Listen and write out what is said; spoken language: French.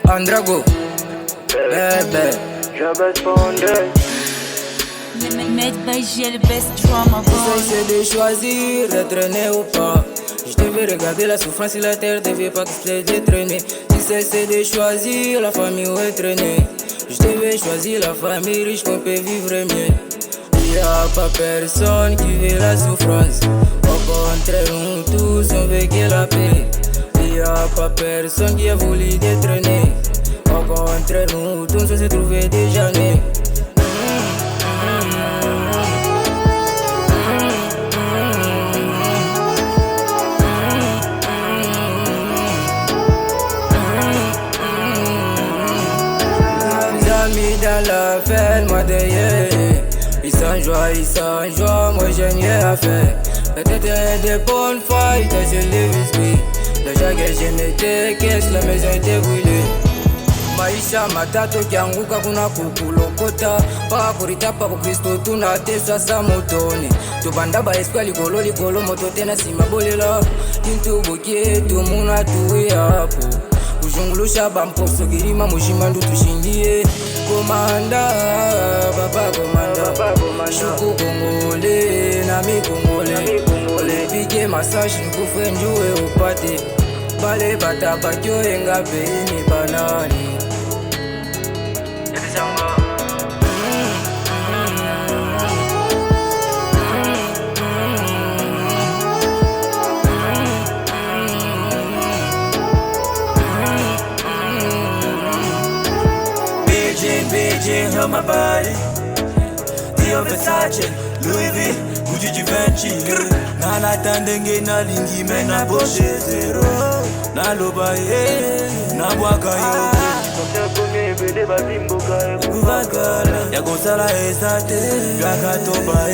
Andrago, bébé, Jabez Fondé. Made by J, le best drama boy. c'est de choisir de traîner ou pas. Je devais regarder la souffrance et la terre devait pas que de traîner. Si c'est de choisir la famille où est traîner. Je devais choisir la famille riche qu'on peut vivre mieux. Il y a pas personne qui veut la souffrance. Au contraire, nous tous on veut que la paix. Il y a pas personne qui a voulu détrôner. Au contraire, nous tous on s'est trouvé déjà nés. Amis dans la fête, moi derrière. Ils sont joie, moi j'ai rien à faire. Peut-être des bonnes failles, dans le biscuit. Déjà que je n'étais qu'est-ce la maison était brûlée. Maisha matatu kianguka kuna kukulokota paka kuritapa kwa Kristo tunateswa sa motoni tubanda ba eskwali likolo moto tena simabolela tintubukie tumuna tuwe hapo kujungulusha bamposo kirima mushima ndu tushindie komanda baba komanda shuku kongole na mi kongole olebike masashi nkufwe njue upate bale batabakyo enga peini banani Beijing on my body. Dio Versace, Louis V, Gucci Givenchy. Nana tandenge na lingi mena boshe zero. Na loba na bwaka yo. Ya gozala esate, ya katoba